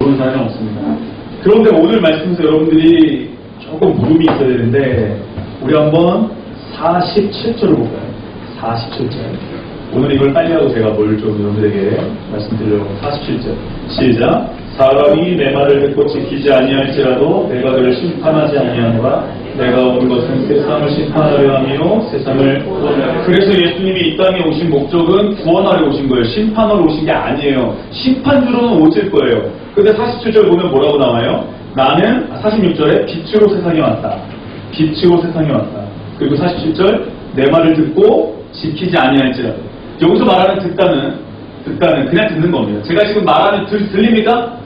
모르는 사람이 없습니다. 그런데 오늘 말씀에서 여러분들이 조금 물음이 있어야 되는데 우리 한번 47절을 볼까요? 47절. 오늘 이걸 빨리 하고 제가 뭘 좀 여러분들에게 말씀드리려고. 47절 시작. 사람이 내 말을 듣고 지키지 아니할지라도 내가 그를 심판하지 아니하노라. 내가 온 것은 세상을 심판하려 함이요 세상을 구원하려. 그래서 예수님이 이 땅에 오신 목적은 구원하려 오신 거예요. 심판하러 오신 게 아니에요. 심판주로는 오실 거예요. 근데 47절 보면 뭐라고 나와요? 나는 46절에 빛으로 세상에 왔다. 빛으로 세상에 왔다. 그리고 47절 내 말을 듣고 지키지 아니할지라도. 여기서 말하는 듣다는 그냥 듣는 겁니다. 제가 지금 말하는 들립니까?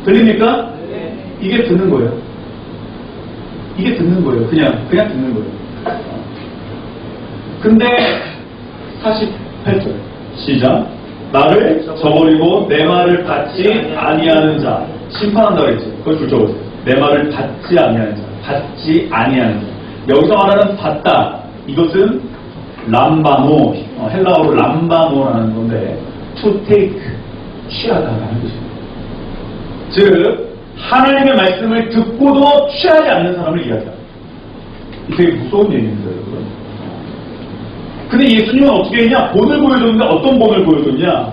들립니까? 네. 이게 듣는 거예요. 이게 듣는 거예요. 그냥 듣는 거예요. 근데 48절 시작. 나를 저버리고 내 말을 받지 아니하는 자 심판한다고 했지. 그걸 줄 적어보세요. 내 말을 받지 아니하는 자, 받지 아니하는 자. 여기서 말하는 받다, 이것은 람바노, 헬라어로 람바노라는 건데 to take, 취하다라는 것입니다. 즉 하나님의 말씀을 듣고도 취하지 않는 사람을 이야기합니다. 되게 무서운 얘기입니다, 여러분. 근데 예수님은 어떻게 했냐? 본을 보여줬는데 어떤 본을 보여줬냐?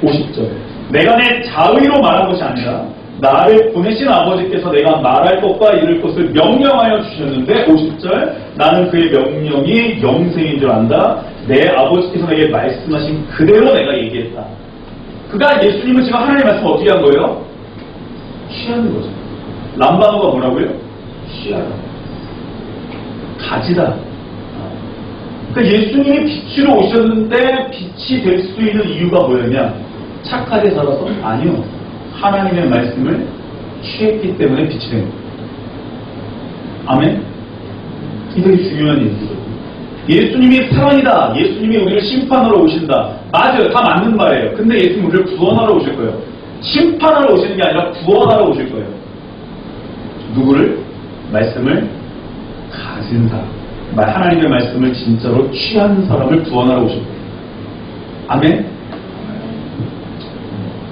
50절. 내가 내 자의로 말한 것이 아니라 나를 보내신 아버지께서 내가 말할 것과 이룰 것을 명령하여 주셨는데 50절. 나는 그의 명령이 영생인 줄 안다. 내 아버지께서 내게 말씀하신 그대로 내가 얘기했다. 그러니까 예수님은 지금 하나님의 말씀을 어떻게 한 거예요? 취하는 거죠. 람바노가 뭐라고요? 취하다. 가지다. 그러니까 예수님이 빛으로 오셨는데 빛이 될 수 있는 이유가 뭐였냐? 착하게 살아서? 아니요. 하나님의 말씀을 취했기 때문에 빛이 된 거예요. 아멘? 이 되게 중요한 얘기거든요. 예수님이 사랑이다. 예수님이 우리를 심판하러 오신다. 맞아요. 다 맞는 말이에요. 근데 예수님이 우리를 구원하러 오실 거예요. 심판하러 오시는 게 아니라 구원하러 오실 거예요. 누구를? 말씀을 가진 사람. 하나님의 말씀을 진짜로 취한 사람을 구원하러 오실 거예요. 아멘?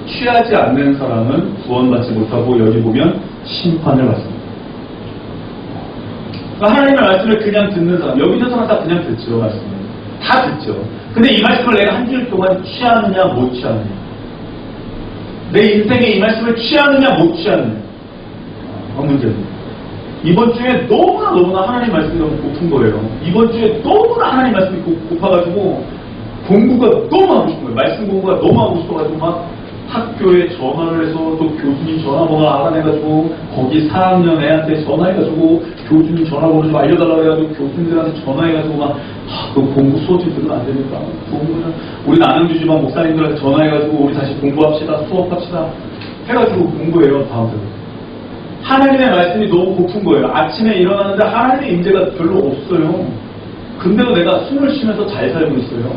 취하지 않는 사람은 구원받지 못하고 여기 보면 심판을 받습니다. 그러니까 하나님의 말씀을 그냥 듣는 사람, 여기 있는 사람 다 그냥 듣죠. 말씀을. 다 듣죠. 근데 이 말씀을 내가 한 줄 동안 취하느냐 못 취하느냐, 내 인생에 이 말씀을 취하느냐 못 취하느냐, 그 문제입니다. 이번 주에 너무나 하나님 말씀이 너무 고픈 거예요. 이번 주에 너무나 하나님 말씀이 고파가지고 공부가 너무 하고 싶은 거예요. 말씀 공부가 너무 하고 싶어가지고 막 학교에 전화를 해서 또 교수님 전화번호 알아내가지고 거기 4학년 애한테 전화해가지고 교수님 전화번호 좀 알려달라고 해가지고 교수님들한테 전화해가지고 막 그 공부 수업집 들으면 안 됩니까? 공부는 우리 나눔주지만 목사님들한테 전화해가지고 우리 다시 공부합시다, 수업합시다 해가지고 공부해요. 다음부터 하나님의 말씀이 너무 고픈 거예요. 아침에 일어나는데 하나님의 임재가 별로 없어요. 근데도 내가 숨을 쉬면서 잘 살고 있어요.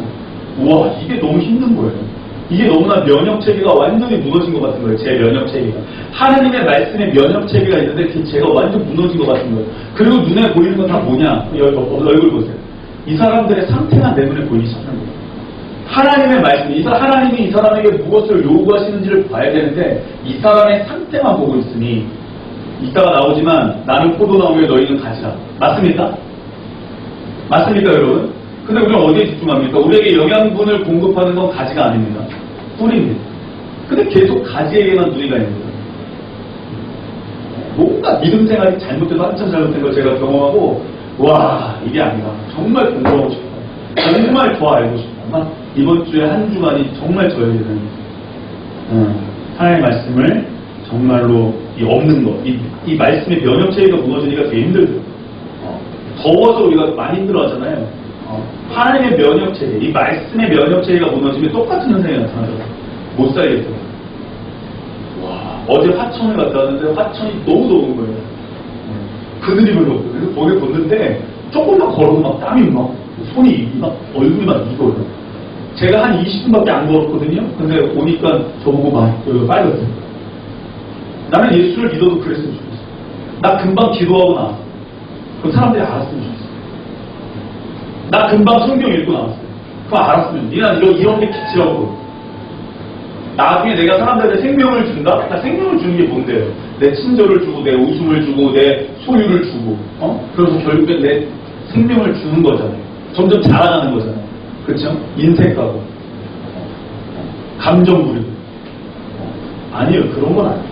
우와, 이게 너무 힘든 거예요. 이게 너무나 면역체계가 완전히 무너진 것 같은 거예요. 제 면역체계가. 하나님의 말씀에 면역체계가 있는데 제가 완전 무너진 것 같은 거예요. 그리고 눈에 보이는 건 다 뭐냐? 얼굴 보세요. 이 사람들의 상태가 내 눈에 보이기 시작하는 거예요. 하나님의 말씀, 하나님이 이 사람에게 무엇을 요구하시는지를 봐야 되는데 이 사람의 상태만 보고 있으니 이따가 나오지만 나는 포도나무에 너희는 가지라. 맞습니까? 맞습니까, 여러분? 근데 우리는 어디에 집중합니까? 우리에게 영양분을 공급하는 건 가지가 아닙니다. 뿌리입니다. 근데 계속 가지에게만 눈이 가 있는 거예요. 뭔가 믿음 생활이 잘못돼서 한참 잘못된 걸 제가 경험하고, 와, 이게 아니다. 정말 공부하고 싶다. 정말 더 알고 싶다. 이번 주에 한 주간이 정말 저에게는 하나님의 말씀을 정말로 없는 것, 이 말씀의 면역체계가 무너지니까 되게 힘들죠. 더워서 우리가 많이 힘들어하잖아요. 하나님의 면역체계, 이 말씀의 면역체계가 무너지면 똑같은 현상이 나타나죠. 못 살겠어요. 와, 어제 화천을 갔다 왔는데 화천이 너무 더운 거예요. 그늘이 별로 없어요. 그래서 거기 걷는데 조금만 걸어도 막 땀이 막 손이 막 얼굴이 막 익어요. 제가 한 20분밖에 안 걸었거든요. 근데 오니까 저보고 막 여기가 빨갛어요. 나는 예수를 믿어도 그랬으면 좋겠어. 나 금방 기도하고 나왔어. 그럼 사람들이 알았으면 좋겠어. 나 금방 성경 읽고 나왔어요. 그럼 알았으면. 니는 이런 게 기치라고. 나중에 내가 사람들한테 생명을 준다? 나 생명을 주는 게 뭔데요? 내 친절을 주고, 내 웃음을 주고, 내 소유를 주고, 그래서 결국에 내 생명을 주는 거잖아요. 점점 자라나는 거잖아요. 그렇죠? 인색하고, 감정 부리고. 아니요, 그런 건 아니에요.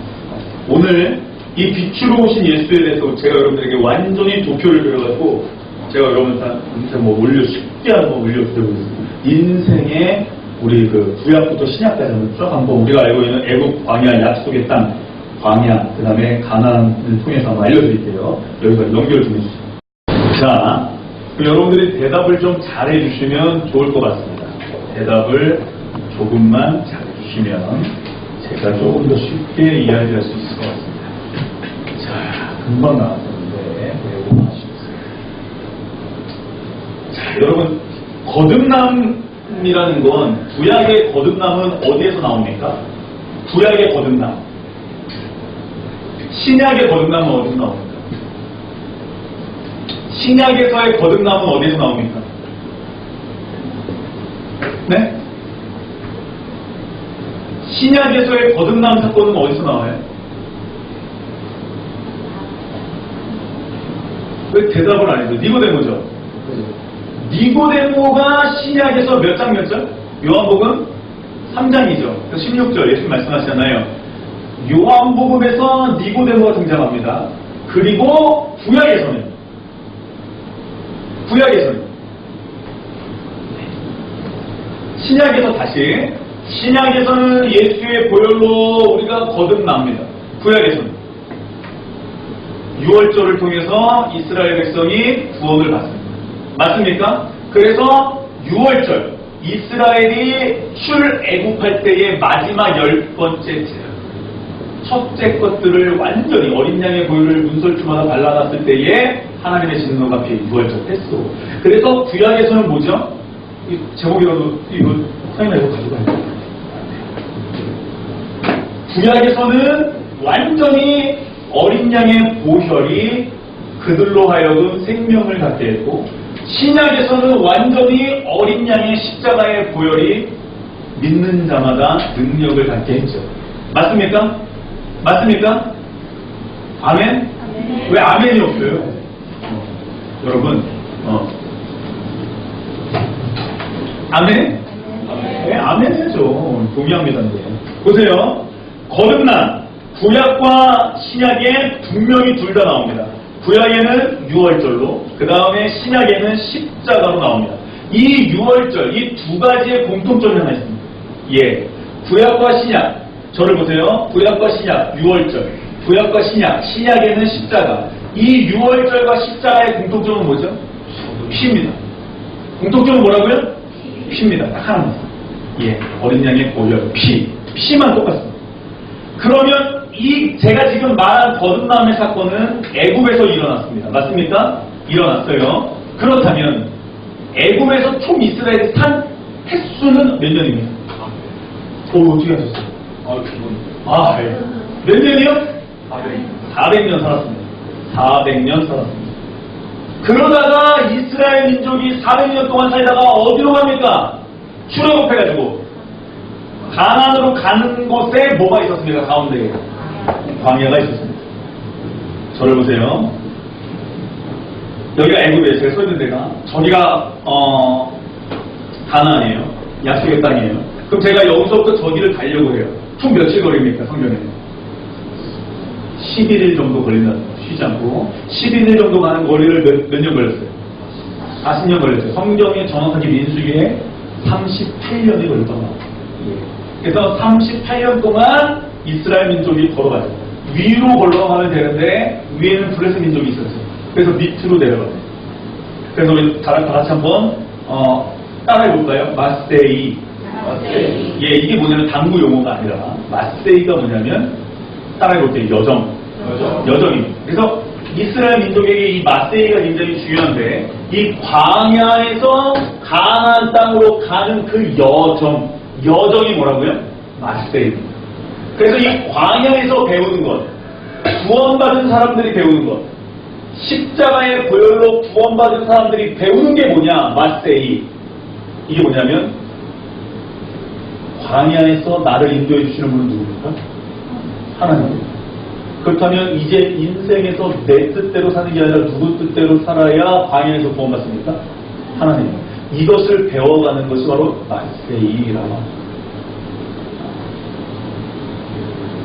오늘 이 빛으로 오신 예수에 대해서 제가 여러분들에게 완전히 도표를 그려가지고, 제가 여러분한테 뭐 쉽게 한번 올려드리고 있습니다. 인생의 우리 그 구약부터 신약까지 쭉 한번 우리가 알고 있는 애국 광야, 약속의 땅, 광야, 그 다음에 가나안을 통해서 한번 알려드릴게요. 여기서 연결 좀 해주세요. 자, 그럼 여러분들이 대답을 좀 잘해주시면 좋을 것 같습니다. 대답을 조금만 잘해주시면 제가 조금 더 쉽게 이야기할 수 있을 것 같습니다. 자, 금방 나왔었는데 배우고 마시겠어요. 자, 여러분, 거듭남이라는 건, 구약의 거듭남은 어디에서 나옵니까? 구약의 거듭남. 신약의 거듭남은 어디서 나옵니까? 신약에서의 거듭남은 어디에서 나옵니까? 네? 신약에서의 거듭남 사건은 어디서 나와요? 왜 대답을 안 해줘? 니고데모죠? 니고데모가 신약에서 몇 장 몇 절? 요한복음 3장이죠. 16절 예수님 말씀하시잖아요. 요한복음에서 니고데모가 등장합니다. 그리고 구약에서는 신약에서 다시 신약에서는 예수의 보혈로 우리가 거듭납니다. 구약에서는 6월절을 통해서 이스라엘 백성이 구원을 받습니다. 맞습니까? 그래서 6월절 이스라엘이 출애굽할 때의 마지막 10번째 제사, 첫째 것들을 완전히 어린 양의 보혈을 문설주마다 발라놨을 때에 하나님의 진노가 피해 6월절 했어. 그래서 구약에서는 뭐죠? 제목이라도 이거 사인아 이거 가져가야 돼. 구약에서는 완전히 어린 양의 보혈이 그들로 하여금 생명을 갖게 했고, 신약에서는 완전히 어린 양의 십자가의 보혈이 믿는 자마다 능력을 갖게 했죠. 맞습니까? 맞습니까? 아멘? 왜 아멘이 없어요? 여러분, 아멘? 네, 아멘 해죠. 동의합니다. 보세요. 거듭난 구약과 신약에 분명히 둘 다 나옵니다. 구약에는 6월절로, 그 다음에 신약에는 십자가로 나옵니다. 이 6월절, 이 두 가지의 공통점이 하나 있습니다. 예, 구약과 신약, 저를 보세요. 구약과 신약, 6월절, 구약과 신약, 신약에는 십자가. 이 6월절과 십자가의 공통점은 뭐죠? 피입니다. 공통점은 뭐라고요? 피입니다. 딱 하나입니다. 예, 어린 양의 보혈, 피만 똑같습니다. 그러면 제가 지금 말한 거듭남의 사건은 애굽에서 일어났습니다. 맞습니까? 일어났어요. 그렇다면 애굽에서 총 이스라엘이 산 횟수는 몇 년입니까? 어떻게 하셨어요? 예. 몇 년이요? 400년 살았습니다. 400년 살았습니다. 그러다가 이스라엘 민족이 400년 동안 살다가 어디로 갑니까? 출애굽해가지고 가나안으로 가는 곳에 뭐가 있었습니까? 가운데에 광야가 있었습니다. 저를 보세요. 여기가 애굽이에요. 제가 서 있는 데가. 저기가 가나안이에요. 약속의 땅이에요. 그럼 제가 여기서부터 저기를 가려고 해요. 총 며칠 걸립니까? 성경에 11일 정도 걸린다. 쉬지 않고 11일 정도 가는 거리를 몇 년 걸렸어요? 40년 걸렸어요. 성경에 정확하게 민수기에 38년이 걸렸던 것 같아요. 그래서 38년 동안 이스라엘 민족이 걸어가요. 위로 걸어가면 되는데 위에는 블레셋 민족이 있었어요. 그래서 밑으로 내려가요. 그래서 우리 다 같이 한번 따라해볼까요? 마세이. 예, 이게 뭐냐면 당구 용어가 아니라 마세이가 뭐냐면 따라해볼게요. 여정입니다. 그래서 이스라엘 민족에게 이 마세이가 굉장히 중요한데, 이 광야에서 가나안 땅으로 가는 그 여정이 뭐라고요? 마세이입니다. 그래서 이 광야에서 배우는 것, 구원받은 사람들이 배우는 것, 십자가의 보혈로 구원받은 사람들이 배우는 게 뭐냐? 마세이. 이게 뭐냐면 광야에서 나를 인도해 주시는 분은 누굽니까? 하나님. 그렇다면 이제 인생에서 내 뜻대로 사는 게 아니라 누구 뜻대로 살아야 광야에서 구원받습니까? 하나님. 이것을 배워가는 것이 바로 마세이라고 합니다.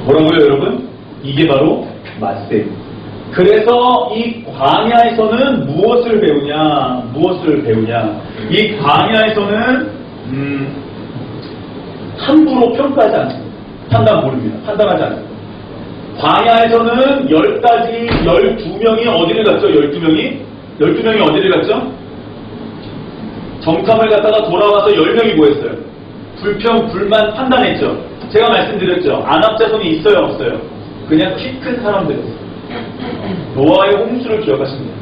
뭐라고요, 여러분? 이게 바로 마세이. 그래서 이 광야에서는 무엇을 배우냐? 무엇을 배우냐? 이 광야에서는 함부로 평가하지 않습니다. 판단 모릅니다. 판단하지 않습니다. 광야에서는 10가지, 12명이 어디를 갔죠? 12명이? 12명이 어디를 갔죠? 정탐을 갔다가 돌아와서 10명이 뭐 했어요? 불평, 불만 판단했죠. 제가 말씀드렸죠. 안압자손이 있어요, 없어요? 그냥 키 큰 사람들이었어요. 노아의 홍수를 기억하십니다.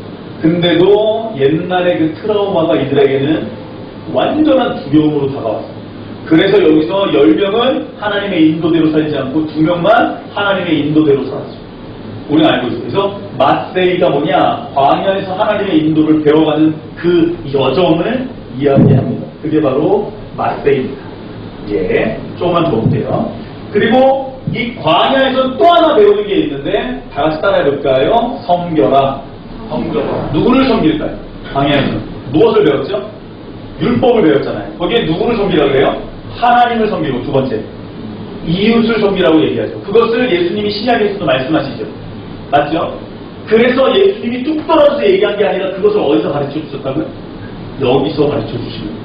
근데도 옛날의 그 트라우마가 이들에게는 완전한 두려움으로 다가왔어요. 그래서 여기서 10명은 하나님의 인도대로 살지 않고 2명만 하나님의 인도대로 살았죠. 우리가 알고 있어요. 그래서 마세이가 뭐냐? 광야에서 하나님의 인도를 배워가는 그 여정을 이야기합니다. 그게 바로 마세이입니다. 예, 조금만 더 볼게요. 그리고 이 광야에서 또 하나 배우는 게 있는데 다 같이 따라해 볼까요? 섬겨라. 섬겨라. 누구를 섬길까요? 광야에서 무엇을 배웠죠? 율법을 배웠잖아요. 거기에 누구를 섬기라고 해요? 하나님을 섬기고, 두 번째 이웃을 섬기라고 얘기하죠. 그것을 예수님이 신약에서도 말씀하시죠. 맞죠? 그래서 예수님이 뚝 떨어져서 얘기한 게 아니라 그것을 어디서 가르쳐 주셨다고요? 여기서 가르쳐 주시는 거예요.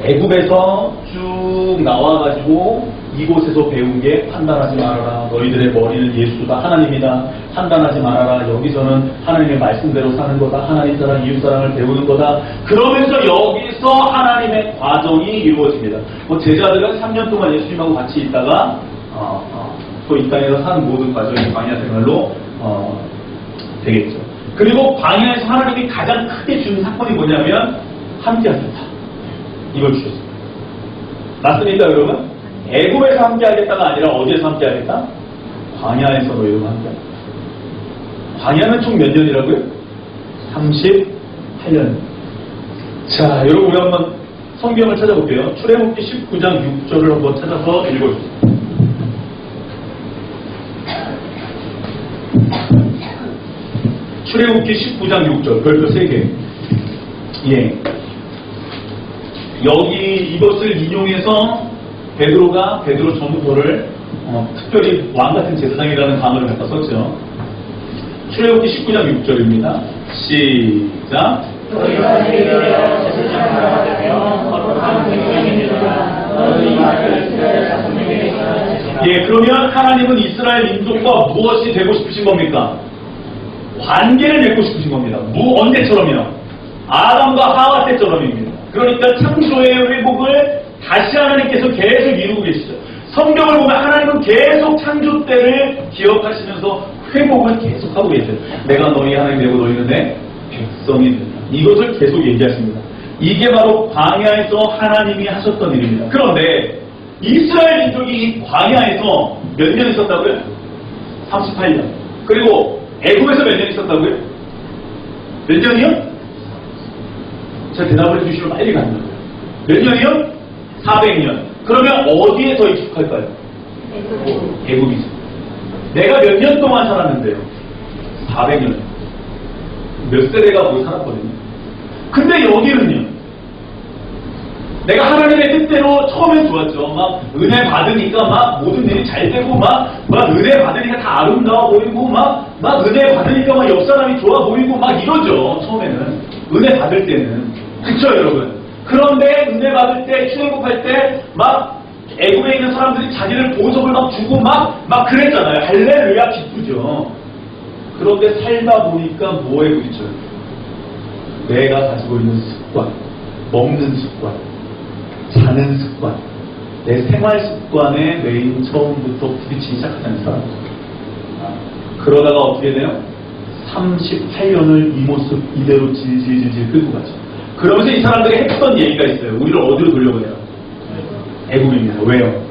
애굽에서 쭉 나와가지고 이곳에서 배운 게 판단하지 말아라. 너희들의 머리는 예수다. 하나님이다. 판단하지 말아라. 여기서는 하나님의 말씀대로 사는 거다. 하나님 사랑, 이웃 사랑을 배우는 거다. 그러면서 여기서 하나님의 과정이 이루어집니다. 뭐 제자들은 3년 동안 예수님하고 같이 있다가 또 이 땅에서 사는 모든 과정이 광야 생활로 되겠죠. 그리고 광야에서 하나님이 가장 크게 주는 사건이 뭐냐면 함께하겠다. 이걸 주셨습니다. 맞습니까, 여러분? 애굽에서 함께하겠다가 아니라 어디에서 함께하겠다? 광야에서 너희와 함께하겠다. 광야는 총 몇 년이라고요? 38년. 자, 여러분 우리 한번 성경을 찾아볼게요. 출애굽기 19장 6절을 한번 찾아서 읽어주세요. 출애굽기 19장 6절 별표 3개. 예. 여기 이것을 인용해서 베드로 전도서를 특별히 왕같은 제사장이라는 단어를 갖다 썼죠. 출애굽기 19장 6절입니다. 시작. 예, 그러면 하나님은 이스라엘 민족과 무엇이 되고 싶으신 겁니까? 관계를 맺고 싶으신 겁니다. 언제처럼요? 아담과 하와 때처럼입니다. 그러니까 창조의 회복을 다시 하나님께서 계속 이루고 계시죠. 성경을 보면 하나님은 계속 창조 때를 기억하시면서 회복을 계속하고 계세요. 내가 너희 하나님 되고 너희는 내 백성이 된다. 이것을 계속 얘기하십니다. 이게 바로 광야에서 하나님이 하셨던 일입니다. 그런데 이스라엘 민족이 이 광야에서 몇 년 있었다고요? 38년. 그리고 애굽에서 몇 년 있었다고요? 몇 년이요? 제가 대답을 해주시면 빨리 가는 거예요. 몇 년이요? 400년. 그러면 어디에 더 익숙할까요? 애굽이죠. 내가 몇 년 동안 살았는데요? 400년. 몇 세대가 거기 살았거든요. 근데 여기는요? 내가 하나님의 뜻대로 처음엔 좋았죠. 막 은혜 받으니까 막 모든 일이 잘 되고 막 은혜 받으니까 다 아름다워 보이고 막 은혜 받으니까 막 옆 사람이 좋아 보이고 막 이러죠. 처음에는 은혜 받을 때는 그쵸 여러분. 그런데 은혜 받을 때 출애굽할 때 막 애굽에 있는 사람들이 자기를 보석을 막 주고 막 그랬잖아요. 할렐루야 기쁘죠. 그런데 살다 보니까 뭐에 부딪혀요? 내가 가지고 있는 습관, 먹는 습관, 자는 습관, 내 생활 습관에 메인 처음부터 부딪히기 시작하는 사람. 그러다가 어떻게 돼요? 38년을 이 모습 이대로 질질질질 끌고 가죠. 그러면서 이 사람들이 했던 얘기가 있어요. 우리를 어디로 돌려보내요? 애굽입니다. 왜요?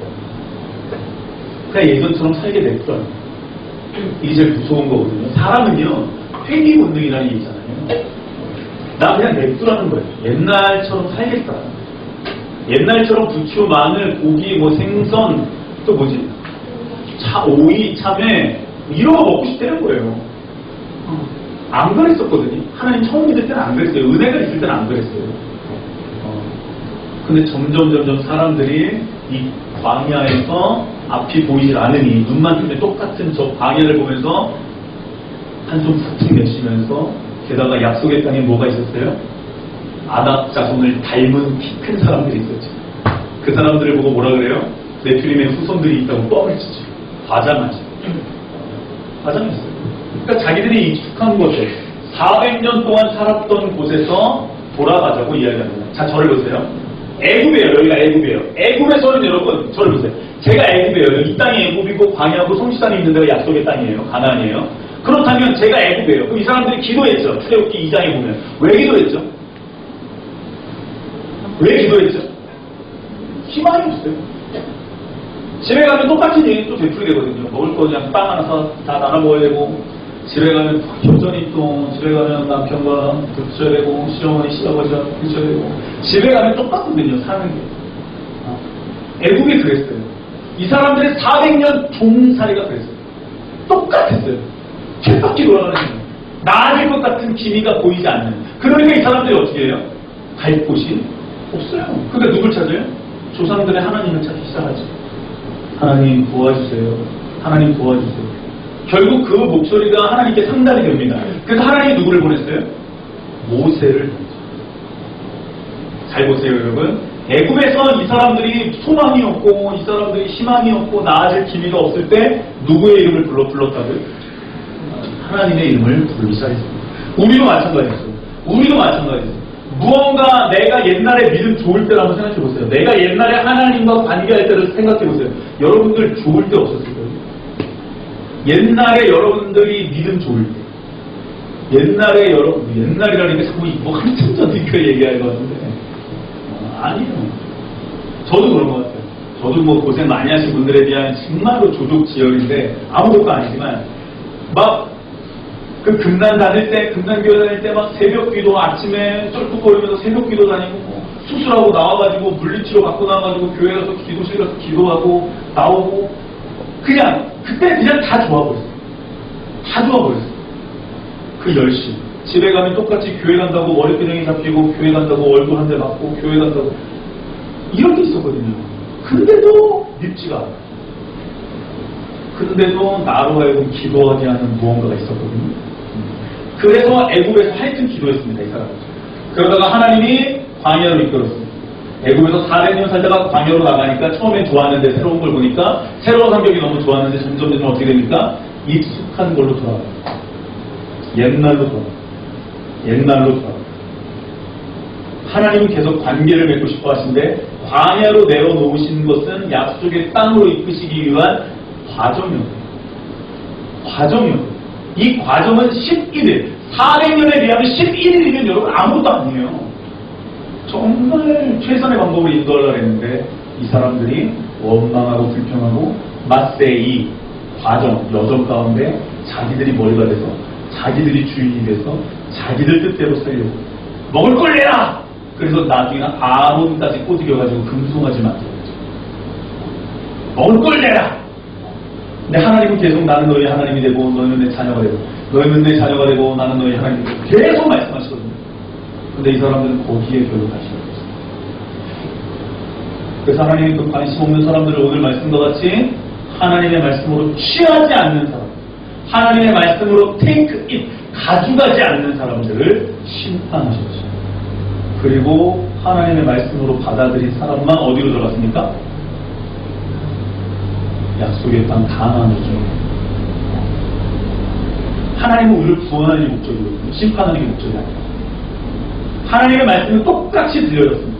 그냥 예전처럼 살게 됐어요. 이게 제일 무서운 거거든요. 사람은요, 회귀 본능이라는 게 있잖아요. 나 그냥 냅두라는 거예요. 옛날처럼 살겠다. 옛날처럼 부추, 마늘, 고기, 뭐 생선, 또 뭐지? 오이, 참외, 이런 거 먹고 싶다는 거예요. 안 그랬었거든요. 하나님 처음 믿을 때는 안 그랬어요. 은혜가 있을 때는 안 그랬어요. 근데 점점 사람들이 이 광야에서 앞이 보이질 않으니 눈만 뜨면 똑같은 저 광야를 보면서 한숨 푹 내쉬면서 게다가 약속의 땅에 뭐가 있었어요? 아낙 자손을 닮은 키 큰 사람들이 있었죠. 그 사람들을 보고 뭐라 그래요? 네피림의 후손들이 있다고 뻥을 치죠. 과장하죠. 과장했어요. 그러니까 자기들이 익숙한 곳에 400년 동안 살았던 곳에서 돌아가자고 이야기합니다. 자, 저를 보세요. 애굽이에요. 여기가 애굽이에요. 애굽에서는 여러분 저를 보세요. 제가 애굽이에요. 이 땅이 애굽이고 광야하고 성시산이 있는 데가 약속의 땅이에요. 가나안이에요. 그렇다면 제가 애굽이에요. 그럼 이 사람들이 기도했죠. 출애굽기 2장에 보면. 왜 기도했죠? 왜 기도했죠? 희망이 없어요. 집에 가면 똑같은 얘기 또 되풀이 되거든요. 먹을 거 그냥 빵 하나 사서 다 나눠 먹어야 되고, 집에 가면 여전히 또 집에 가면 남편과 붙여야 되고, 시어머니, 시아버지와 붙여야 되고, 집에 가면 똑같거든요. 사는 게. 애국이 그랬어요. 이 사람들의 400년 종살이가 그랬어요. 똑같았어요. 쳇바퀴 돌아가는 거예요. 나아질 것 같은 기미가 보이지 않는. 그러니까 이 사람들이 어떻게 해요? 갈 곳이 없어요. 그러니까 누굴 찾아요? 조상들의 하나님을 찾기 시작하죠. 하나님 도와주세요. 하나님 도와주세요. 결국 그 목소리가 하나님께 상달이 됩니다. 그래서 하나님이 누구를 보냈어요? 모세를. 잘 보세요, 여러분. 애굽에서 이 사람들이 소망이 없고 이 사람들이 희망이 없고 나아질 기미가 없을 때 누구의 이름을 불렀다고요? 하나님의 이름을 부르기 시작했습니다. 우리도 마찬가지였어요. 우리도 마찬가지였어요. 무언가 내가 옛날에 믿음 좋을 때를 한번 생각해 보세요. 내가 옛날에 하나님과 관계할 때를 생각해 보세요. 여러분들 좋을 때 없었을 거예요. 옛날에 여러분들이 믿음 좋을 때. 옛날이라는 게 자꾸 뭐 한참 전이니까 얘기할 것 같은데. 아니에요. 저도 그런 것 같아요. 저도 뭐 고생 많이 하신 분들에 대한 정말로 조족지혈인데 아무것도 아니지만 막 그 금난교회 다닐 때 막 새벽 기도 아침에 쫄뚝거리면서 새벽 기도 다니고 뭐 수술하고 나와가지고 물리치료 받고 나와가지고 교회 가서 기도실 가서 기도하고 나오고 그냥 그때 그냥 다 좋아버렸어요. 다 좋아버렸어요. 그 열심. 집에 가면 똑같이 교회 간다고 머리끄댕이 잡히고 교회 간다고 얼굴 한 대 맞고 교회 간다고 이런 게 있었거든요. 근데도 밉지가 않아요. 근데도 나로 하여금 기도하게 하는 무언가가 있었거든요. 그래서 애굽에서 하여튼 기도했습니다. 이 사람은. 그러다가 하나님이 광야로 이끌었습니다. 애굽에서 400년 살다가 광야로 나가니까 처음엔 좋았는데 새로운 걸 보니까 새로운 환경이 너무 좋았는데 점점 어떻게 됩니까? 익숙한 걸로 돌아가요. 옛날로 돌아가요. 하나님은 계속 관계를 맺고 싶어 하신데 광야로 내어놓으신 것은 약속의 땅으로 이끄시기 위한 과정이었어요. 이 과정은 11일, 400년에 비하면 11일이면 여러분 아무것도 아니에요. 정말 최선의 방법으로 인도하려고 했는데 이 사람들이 원망하고 불평하고 마세이 과정, 여정 가운데 자기들이 머리가 돼서 자기들이 주인이 돼서 자기들 뜻대로 살려고 먹을 걸 내라! 그래서 나중에는 아론까지 꼬드겨가지고 금송아지 만들었죠. 먹을 걸 내라! 근데 하나님은 계속 나는 너희 하나님이 되고 너희는 내 자녀가 되고 너희는 내 자녀가 되고 나는 너희 하나님이 되고 계속 말씀하시거든요. 근데 이 사람들은 거기에 별로 관심이 없어요. 그래서 하나님이 그 관심 없는 사람들을 오늘 말씀과 같이 하나님의 말씀으로 취하지 않는 사람, 하나님의 말씀으로 take it, 가져가지 않는 사람들을 심판하셨죠. 그리고 하나님의 말씀으로 받아들인 사람만 어디로 들어갔습니까? 약속의 땅 가나안으로. 하나님은 우리를 구원하는 게 목적이거든요. 심판하는 게 목적이 아니에요. 하나님의 말씀은 똑같이 들려졌습니다.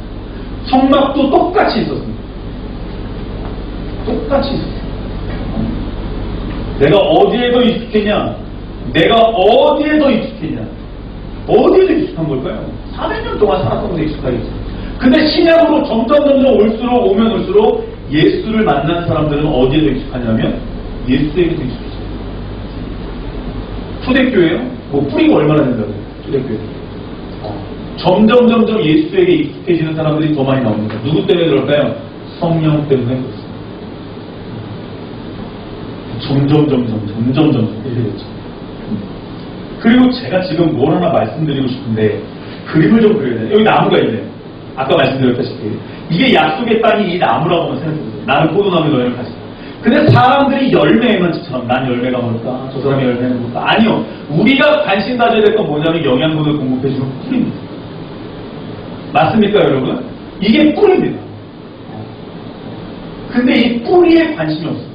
성막도 똑같이 있었습니다. 똑같이 있었어요. 내가 어디에 더 익숙했냐? 어디에 더 익숙한 걸까요? 400년 동안 살았던 데 익숙하겠죠. 근데 신약으로 점점 오면 올수록 예수를 만난 사람들은 어디에 더 익숙하냐면 예수에게 더 익숙해져요. 초대교회요? 뭐 뿌리가 얼마나 된다고요? 초대교회. 점점 예수에게 익숙해지는 사람들이 더 많이 나옵니다. 누구 때문에 그럴까요? 성령 때문에 그렇습니다. 점점 이렇게 되죠. 그리고 제가 지금 뭘 하나 말씀드리고 싶은데 그림을 좀 그려야 돼요. 여기 나무가 있네요. 아까 말씀드렸다시피 이게 약속의 땅이 이 나무라고 한번 생각해보세요. 나는 포도나무 너희를 가지고. 근데 사람들이 열매에만 집처럼 난 열매가 뭘까? 저 사람이 열매는 뭘까? 아니요. 우리가 관심 가져야 될 건 뭐냐면 영양분을 공급해주는 뿌리입니다. 맞습니까 여러분? 이게 뿌리입니다. 근데 이 뿌리에 관심이 없어요.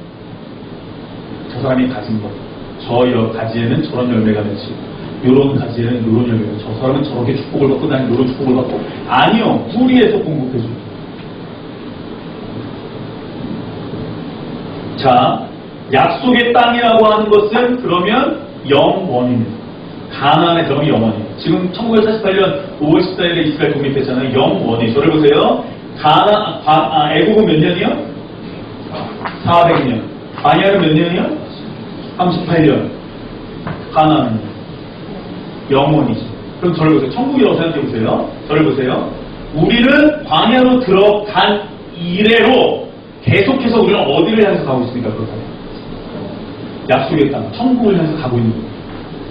저 사람이 가진 것, 저 가지에는 저런 열매가 맺히고 요런 가지에는 요런 열매가, 저 사람은 저렇게 축복을 받고 나는 요런 축복을 받고. 아니요. 뿌리에서 공급해줘요. 자, 약속의 땅이라고 하는 것은 그러면 영원입니다. 가나안의 들어가면 영원이에요. 지금 1948년 5월 14일에 이스라엘 독립했잖아요. 영원이에요. 저를 보세요. 애국은 몇 년이요? 400년. 광야는 몇 년이요? 38년. 가나안은 영원이죠. 그럼 저를 보세요. 천국이라고 생각해보세요. 저를 보세요. 우리는 광야로 들어간 이래로 계속해서 우리는 어디를 향해서 가고 있습니까? 그렇다면 약속의 땅, 천국을 향해서 가고 있는 거예요.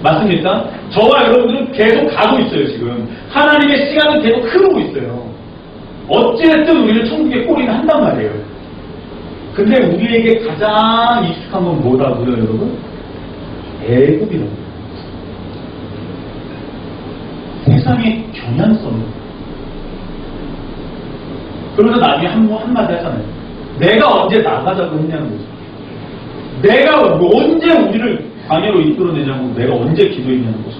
맞습니까? 저와 여러분들은 계속 가고 있어요. 지금 하나님의 시간은 계속 흐르고 있어요. 어찌됐든 우리는 천국의 꼬리는 한단 말이에요. 근데 우리에게 가장 익숙한 건 뭐라고요, 여러분? 애국이라고. 세상의 경향성이에요. 그러면서 나중에 한마디 하잖아요. 내가 언제 나가자고 했냐는 거죠. 내가 언제 우리를 광야로 이끌어내냐고, 내가 언제 기도했냐는 거죠.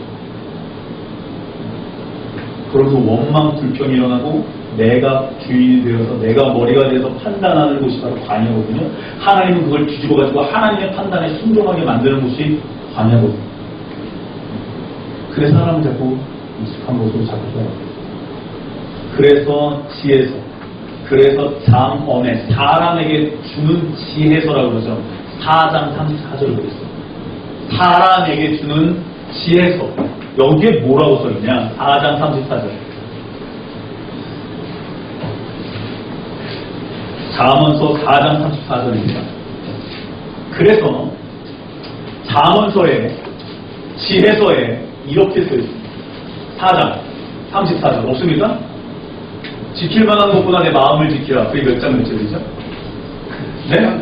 그래서 원망 불평이 일어나고 내가 주인이 되어서 내가 머리가 돼서 판단하는 곳이 바로 광야거든요. 하나님은 그걸 뒤집어가지고 하나님의 판단에 순종하게 만드는 곳이 광야거든요. 그래서 사람은 자꾸 익숙한 곳으로 자꾸 돌아가요. 그래서 지혜서, 그래서 잠언에 사람에게 주는 지혜서라고 그러죠. 4장 34절을 보겠습니다. 사람에게 주는 지혜서. 여기에 뭐라고 써있냐? 4장 34절. 잠언서 4장 34절입니다. 그래서 잠언서에, 지혜서에 이렇게 써있습니다. 4장 34절 없습니까? 지킬 만한 것보다 내 마음을 지키라. 그게 몇 장 몇 절이죠? 네?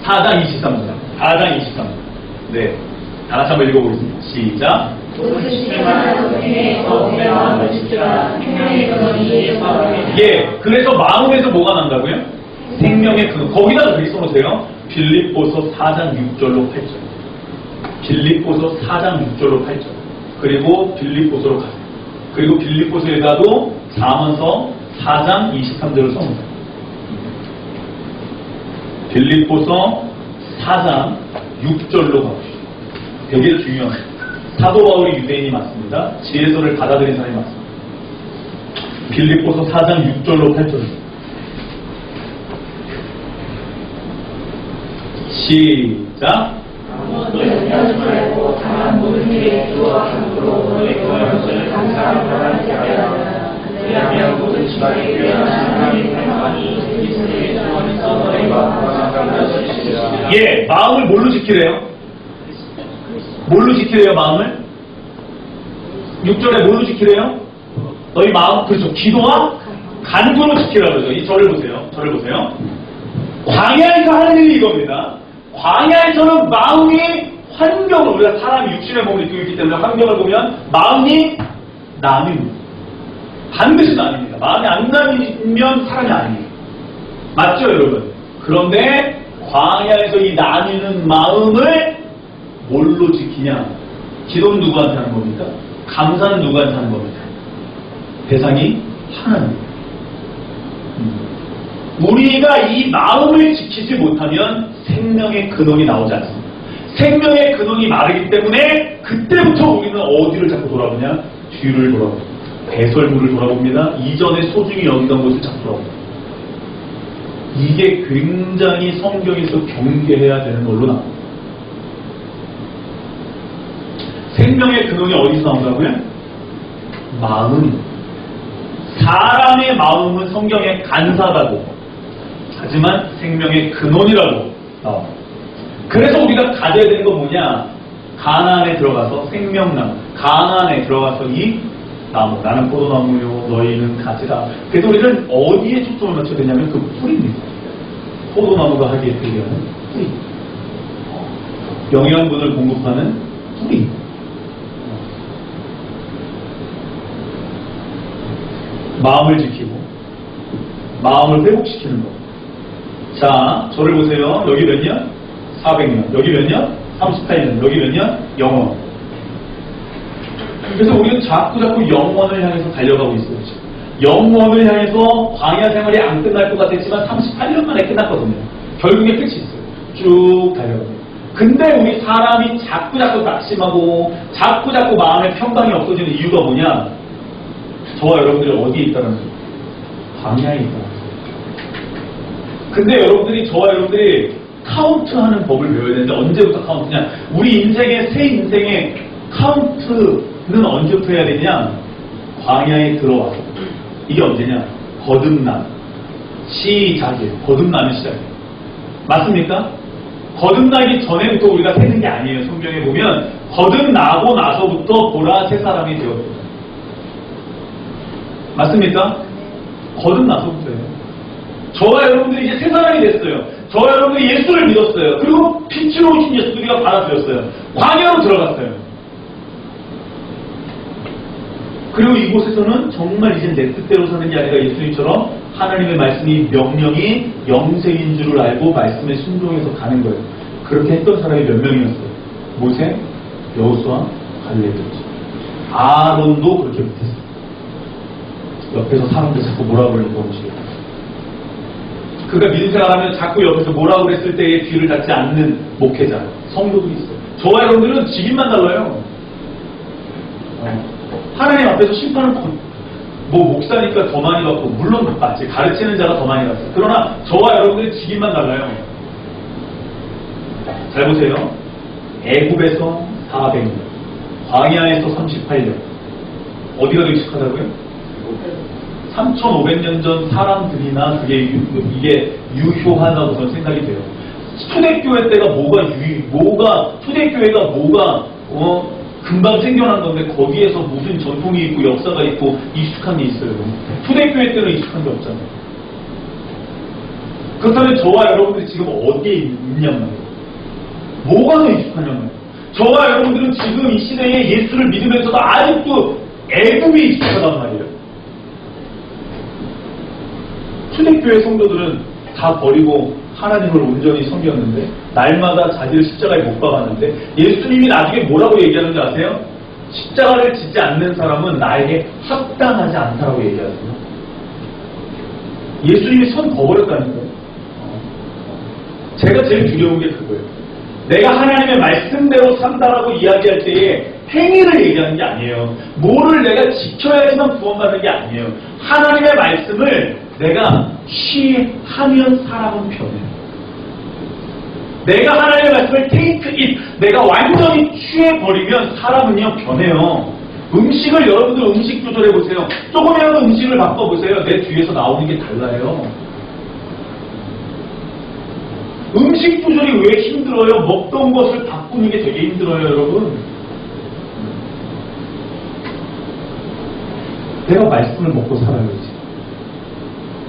4장 23절. 4장 23절. 네. 다 같이 한번 읽어보겠습니다. 시작. 예, 그래서 마음에서 뭐가 난다고요? 생명의 근원. 거기다 그렇게 써놓으세요. 빌립보서 4장 6절로 8절. 빌립보서 4장 6절로 8절. 그리고 빌립보서로 가세요. 그리고 빌립보서에다도 잠언서 4장 23절을 써놓으세요. 빌립보서 4장 6절로 가보시죠. 되게 중요한 사도 바울이 유대인이 맞습니다. 지혜서를 받아들인 사람이 맞습니다. 빌립보서 4장 6절로 8절. 시작. 아무것도 연연하지 말고 다만 모든 일에 기도와 간구로 너희 구원을 감사하는 바람이 하라. 왜냐하면 모든 지방에 귀한 하나님의 평안이 그리스도의 주 안에서 너희와 평안을 지키리라. 예, 마음을 뭘로 지키래요? 뭘로 지키래요, 마음을? 6절에 뭘로 지키래요? 너희 마음, 그렇죠. 기도와 간구로 지키라 그러죠. 이 저를 보세요. 저를 보세요. 광야에서 하는 일이 이겁니다. 광야에서는 마음이 환경을, 우리가 사람이 육신의 몸을 입고 있기 때문에 환경을 보면 마음이 나뉩니다. 반드시 나뉩니다. 마음이 안 나뉘면 사람이 아니에요. 맞죠, 여러분? 그런데 광야에서 이 나뉘는 마음을 뭘로 지키냐? 기도는 누구한테 하는 겁니까? 감사는 누구한테 하는 겁니까? 대상이 하나님. 우리가 이 마음을 지키지 못하면 생명의 근원이 나오지 않습니다. 생명의 근원이 마르기 때문에 그때부터 우리는 어디를 자꾸 돌아보냐? 뒤를 돌아봅니다. 배설물을 돌아봅니다. 이전에 소중히 여기던 것을 자꾸 돌아봅니다. 이게 굉장히 성경에서 경계해야 되는 걸로 나옵니다. 생명의 근원이 어디서 나온다고요? 마음. 사람의 마음은 성경에 간사하다고, 하지만 생명의 근원이라고 나와. 그래서 우리가 가져야 되는 건 뭐냐? 가나안에 들어가서 생명나무, 가나안에 들어가서 이 나무, 나는 포도나무요 너희는 가지라. 그래서 우리는 어디에 초점을 맞춰야 되냐면 그 뿌리입니다. 포도나무가 하기에 필요한 뿌리, 영양분을 공급하는 뿌리. 마음을 지키고 마음을 회복시키는 것. 자, 저를 보세요. 여기 몇 년? 400년. 여기 몇 년? 38년. 여기 몇 년? 영원. 그래서 우리는 자꾸 영원을 향해서 달려가고 있어요. 영원을 향해서 광야 생활이 안 끝날 것 같았지만 38년 만에 끝났거든요. 결국에 끝이 있어요. 쭉 달려가요. 근데 우리 사람이 자꾸 낙심하고 자꾸 마음의 평강이 없어지는 이유가 뭐냐? 저와 여러분들이 어디에 있다는 거예요? 광야에 있다는 거예요. 근데 여러분들이, 저와 여러분들이 카운트하는 법을 배워야 되는데, 언제부터 카운트냐? 우리 인생의, 새 인생의 카운트는 언제부터 해야 되냐? 광야에 들어와서. 이게 언제냐? 거듭남. 시작이에요. 거듭나는 시작이에요. 맞습니까? 거듭나기 전에부터 우리가 세는 게 아니에요. 성경에 보면 거듭나고 나서부터 보라 새 사람이 되었다. 맞습니까? 거듭나서부터예요. 저와 여러분들이 이제 새 사람이 됐어요. 저와 여러분들이 예수를 믿었어요. 그리고 빛으로 오신 예수 우리가 받아들였어요. 광야로 들어갔어요. 그리고 이곳에서는 정말 이제 내 뜻대로 사는 게 아니라 예수님처럼 하나님의 말씀이, 명령이 영생인 줄을 알고 말씀에 순종해서 가는 거예요. 그렇게 했던 사람이 몇 명이었어요? 모세, 여호수아, 갈렙이었죠. 아론도 그렇게 못했어요. 옆에서 사람들 자꾸 뭐라고 그러는 거지. 그가 믿음 생활하면 자꾸 옆에서 뭐라고 그랬을 때에 귀를 닫지 않는 목회자, 성도도 있어요. 저와 여러분들은 직임만 달라요. 하나님 앞에서 심판을 목사니까 더 많이 받고, 물론 맞지, 가르치는 자가 더 많이 받어요. 그러나 저와 여러분들은 직임만 달라요. 잘 보세요. 애굽에서 400년, 광야에서 38년. 어디가 더 익숙하다고요? 3,500년 전 사람들이나 이게 유효하다고 저는 생각이 돼요. 초대교회 때가 초대교회가 금방 생겨난 건데 거기에서 무슨 전통이 있고 역사가 있고 익숙한 게 있어요. 초대교회 때는 익숙한 게 없잖아요. 그렇다면 저와 여러분들이 지금 어디에 있냔 말이에요. 뭐가 더 익숙하냔 말이에요. 저와 여러분들은 지금 이 시대에 예수를 믿으면서도 아직도 애굽이 익숙하단 말이에요. 초대교회 성도들은 다 버리고 하나님을 온전히 섬겼는데, 날마다 자기를 십자가에 못 박았는데, 예수님이 나중에 뭐라고 얘기하는지 아세요? 십자가를 짓지 않는 사람은 나에게 합당하지 않다라고 얘기하세요. 예수님이 손 거버렸다니까요. 제가 제일 두려운 게 그거예요. 내가 하나님의 말씀대로 산다라고 이야기할 때에 행위를 얘기하는 게 아니에요. 뭐를 내가 지켜야지만 구원받는 게 아니에요. 하나님의 말씀을 내가 취하면 사람은 변해요. 내가 하나님의 말씀을 take it, 내가 완전히 취해버리면 사람은요 변해요. 음식을, 여러분들 음식 조절해보세요. 조금이라도 음식을 바꿔보세요. 내 뒤에서 나오는 게 달라요. 음식 조절이 왜 힘들어요? 먹던 것을 바꾸는 게 되게 힘들어요, 여러분. 내가 말씀을 먹고 살아야지.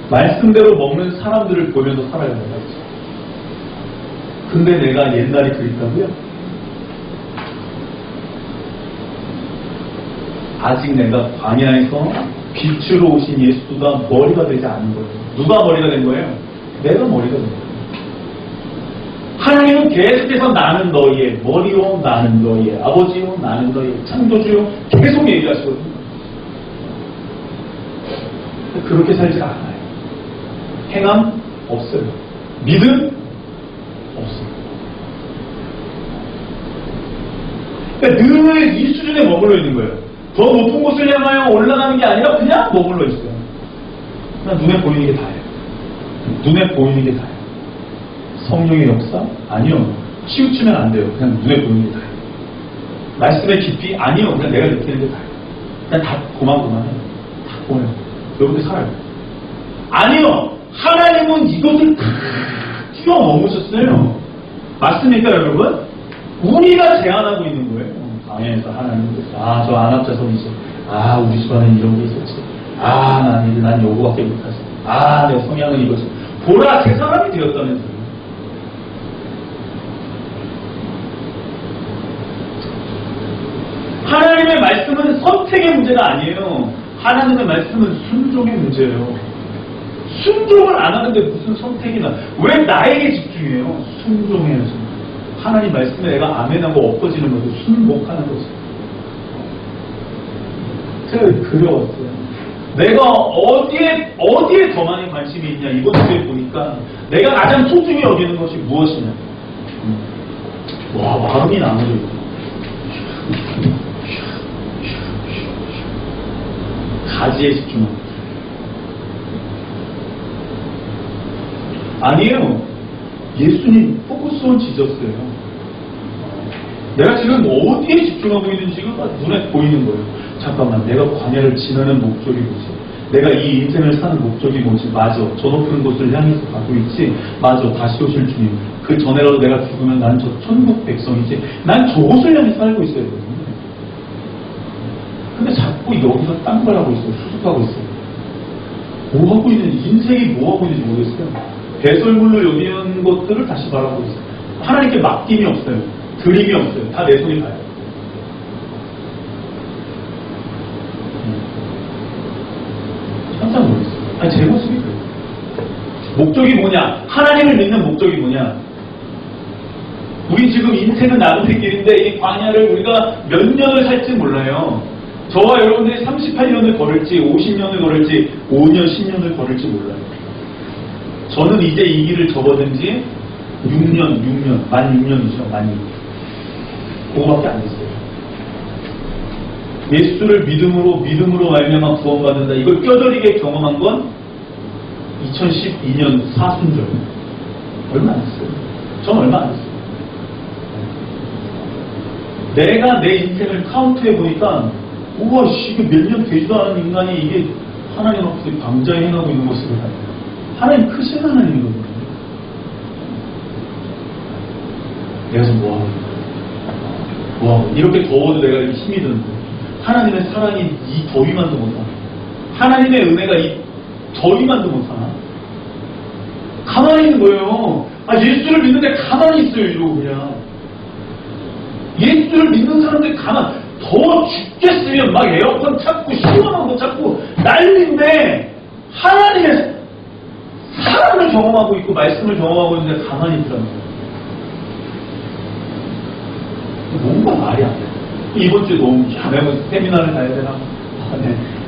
말씀대로 먹는 사람들을 보면서 살아야 된다지. 근데 내가 옛날이 그립다고요? 아직 내가 광야에서 빛으로 오신 예수가 머리가 되지 않은 거예요. 누가 머리가 된 거예요? 내가 머리가 된 거예요. 하나님은 계속해서 나는 너희의 머리요, 나는 너희의 아버지요, 나는 너희의 창조주요, 계속 얘기하시거든요. 그렇게 살지 않아요. 행함 없어요. 믿음 없어요. 그러니까 늘 이 수준에 머물러 있는 거예요. 더 높은 곳을 향하여 올라가는 게 아니라 그냥 머물러 있어요. 그냥 눈에 보이는 게 다예요. 눈에 보이는 게 다예요. 성령의 역사? 아니요. 치우치면 안 돼요. 그냥 눈에 보이는 게 다예요. 말씀의 깊이? 아니요. 그냥 내가 느끼는 게 다예요. 그냥 다 고만고만해. 다 보여요. 여러분들 살아요. 아니요. 하나님은 이것을 다 뛰어넘으셨어요. 맞습니까, 여러분? 우리가 제안하고 있는 거예요. 방에서 하나님, 저 안압자손이지. 우리 집안에 이런 게 있었지. 난 요거밖에 못하지. 내 성향은 이거지. 보라, 새 사람이 되었다면서요. 하나님의 말씀은 선택의 문제가 아니에요. 하나님의 말씀은 순종의 문제예요. 순종을 안 하는데 무슨 선택이나. 왜 나에게 집중해요? 순종해야죠. 하나님 말씀에 내가 아멘하고 엎어지는 거죠. 순복하는 거죠. 제가 그려왔어요. 내가 어디에 더 많이 관심이 있냐. 이번 주에 보니까 내가 가장 소중히 여기는 것이 무엇이냐. 마음이 나눠져. 가지에 집중하고. 아니에요. 예수님 포커스온 지졌어요. 내가 지금 어디에 집중하고 있는지가 눈에 보이는 거예요. 잠깐만, 내가 광야를 지나는 목적이 뭐지? 내가 이 인생을 사는 목적이 뭐지? 맞아. 저 높은 곳을 향해서 가고 있지? 맞아. 다시 오실 주님. 그 전에라도 내가 죽으면 난 저 천국 백성이지? 난 저곳을 향해 살고 있어야 되거든요. 근데 자꾸 여기서 딴 걸 하고 있어요. 수습하고 있어요. 뭐 하고 있는지, 인생이 뭐 하고 있는지 모르겠어요. 배설물로 여기는 것들을 다시 바라보고 있어요. 하나님께 맡김이 없어요. 드림이 없어요. 다 내 손이 가요. 깜짝 놀랐어요. 제 모습이 그래요. 목적이 뭐냐? 하나님을 믿는 목적이 뭐냐? 우리 지금 인생은 나름의 길인데 이 광야를 우리가 몇 년을 살지 몰라요. 저와 여러분들이 38년을 걸을지 50년을 걸을지 5년, 10년을 걸을지 몰라요. 저는 이제 이 길을 접어든 지 6년, 만 6년이죠. 만 6년. 그거밖에 안 됐어요. 예수를 믿음으로 말미암아 구원받는다. 이걸 뼈저리게 경험한 건 2012년 사순절. 얼마 안 됐어요. 전 얼마 안 됐어요. 내가 내 인생을 카운트해 보니까 우와, 이게 몇 년 되지도 않은 인간이 이게 하나님 앞에서 방자에 행하고 있는 모습을 봐요. 하나님 크신 하나님이거든요. 내가 지금 뭐하고 있나? 이렇게 더워도 내가 이렇게 힘이 드는데 하나님의 사랑이 이 더위만도 못하나? 하나님의 은혜가 이 더위만도 못하나? 가만히 있는 거예요. 예수를 믿는데 가만히 있어요. 이러고 그냥. 예수를 믿는 사람들이 더 죽겠으면 막 에어컨 찾고 시원한 거 찾고 난리인데 하나님의 사랑을 경험하고 있고 말씀을 경험하고 있는데 가만히 있더라는 거예요. 뭔가 말이 안 돼. 이번 주에 너무 내가 세미나를 가야 되나?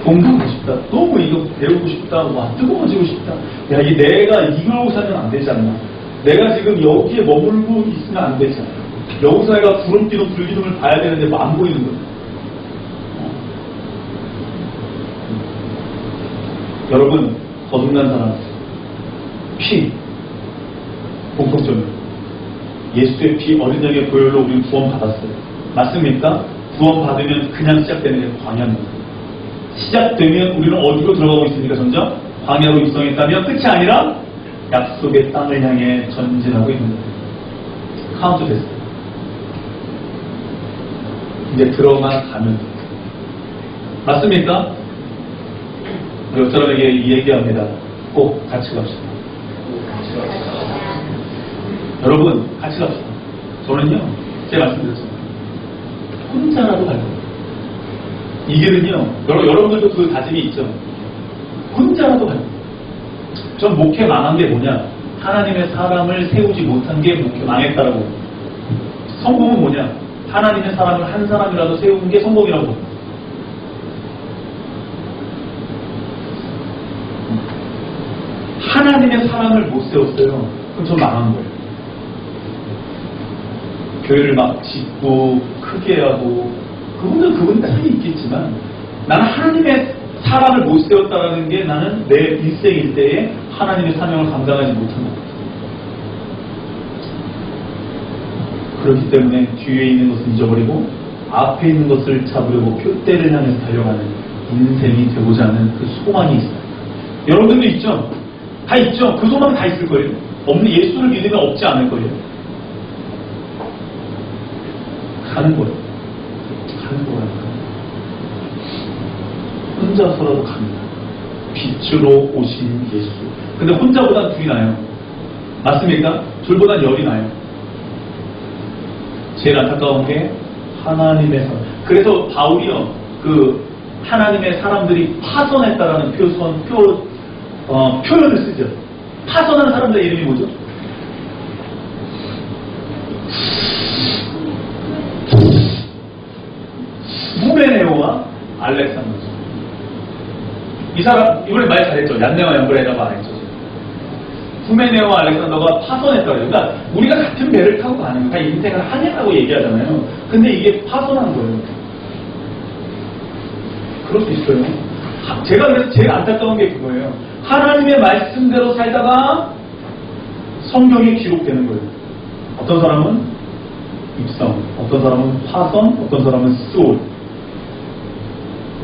돈 가고 싶다. 너무 이거 배우고 싶다. 뜨거워지고 싶다. 이게 내가 이걸로 살면 안 되지 않나? 내가 지금 여기에 머물고 있으면 안 되지 않나? 여기서 내가 구름기둥, 불기둥을 봐야 되는데 뭐 안 보이는 거예요. 여러분, 거듭난 사람, 피, 공통점이에요. 예수의 피 어린 양의 보혈로 우리는 구원 받았어요. 맞습니까? 구원 받으면 그냥 시작되는 게 광야입니다. 시작되면 우리는 어디로 들어가고 있습니까? 점점 광야로 입성했다면 끝이 아니라 약속의 땅을 향해 전진하고 있는 거예요. 카운트 됐어요. 이제 들어만 가면 돼요. 맞습니까? 옆 사람에게 이 얘기합니다. 꼭 같이 갑시다. 여러분, 같이 갑시다. 저는요, 제가 말씀드렸잖아요. 혼자라도 갈 거예요. 이 길은요, 여러분들도 그 다짐이 있죠. 혼자라도 갈 거예요. 전 목회 망한 게 뭐냐? 하나님의 사람을 세우지 못한 게 목회 망했다라고. 성공은 뭐냐? 하나님의 사람을 한 사람이라도 세우는 게 성공이라고 봅니다. 하나님의 사람을 못 세웠어요. 그럼 전 망한 거예요. 교회를 막 짓고 크게 하고 그분은 뜻이 있겠지만 나는 하나님의 사람을 못 세웠다는 게 나는 내 일생일 때에 하나님의 사명을 감당하지 못한 것 같아요. 그렇기 때문에 뒤에 있는 것을 잊어버리고 앞에 있는 것을 잡으려고 표대를 향해서 달려가는 인생이 되고자 하는 그 소망이 있어요. 여러분들도 있죠? 다 있죠? 그 소망 다 있을 거예요. 없는 예수를 믿으면 없지 않을 거예요. 가는 거예요. 가는 거예요. 혼자서라도 갑니다. 빛으로 오신 예수. 근데 혼자보단 둘이 나요. 맞습니까? 둘보단 열이 나요. 제일 안타까운 게 하나님의 사람. 그래서 바울이요, 그 하나님의 사람들이 파선했다라는 표현을 쓰죠. 파선한 사람들의 이름이 뭐죠? 후메네오와 알렉산더죠. 이 사람 이번에 말 잘했죠. 얀네와 얀브레라고 안 했죠. 후메네오와 알렉산더가 파선했다고 해요. 그러니까 우리가 같은 배를 타고 가는 거야. 인생을 항해라고 얘기하잖아요. 근데 이게 파선한 거예요. 그럴 수 있어요. 제가 그래서 제일 안타까운 게 그거예요. 하나님의 말씀대로 살다가 성경이 기록되는 거예요. 어떤 사람은 입성, 어떤 사람은 파선, 어떤 사람은 스올.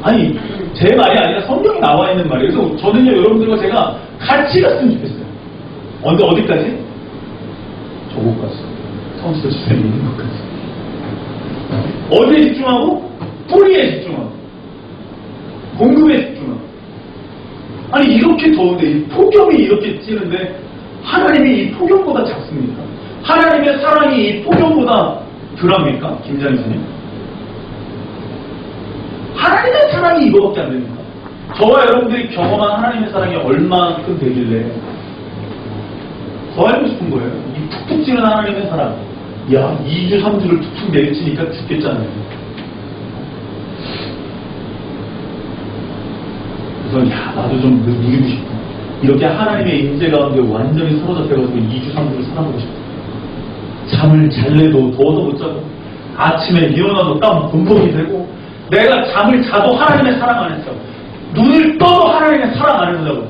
아니, 제 말이 아니라 성경이 나와 있는 말이에요. 그래서 저는요, 여러분들과 제가 같이 갔으면 좋겠어요. 어디까지? 저곳까지. 성수도 집에 있는 것까지. 어디에 집중하고? 뿌리에 집중하고. 공급에 집중하고. 아니, 이렇게 더운데, 이 폭염이 이렇게 찌는데, 하나님이 이 폭염보다 작습니까? 하나님의 사랑이 이 폭염보다 덜합니까? 김장희사님? 하나님의 사랑이 이거밖에 안 됩니까? 저와 여러분들이 경험한 하나님의 사랑이 얼마만큼 되길래 더 알고 싶은 거예요. 이 툭툭 찌는 하나님의 사랑. 야, 2주, 3주를 툭툭 내리치니까 죽겠잖아요. 그래서 야, 나도 좀 누리고 싶어. 이렇게 하나님의 임재 가운데 완전히 사로잡혀가지고 2주, 3주를 살아보고 싶어. 잠을 잘래도 더워서 못 자고, 아침에 일어나도 땀 범벅이 되고, 내가 잠을 자도 하나님의 사랑 안 했어. 눈을 떠도 하나님의 사랑 안 한다고.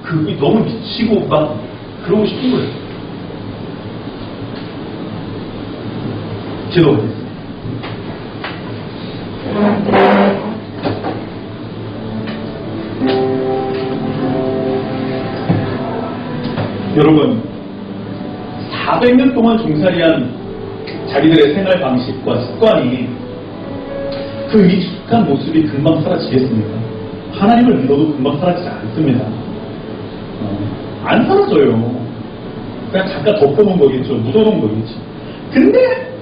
그게 너무 미치고 막 그러고 싶은 거예요. 기도하겠습니다. 여러분, 400년 동안 종살이한 자기들의 생활 방식과 습관이 그 익숙한 모습이 금방 사라지겠습니까? 하나님을 믿어도 금방 사라지지 않습니다. 안 사라져요. 그냥 잠깐 덮어놓은 거겠죠. 묻어놓은 거겠죠. 근데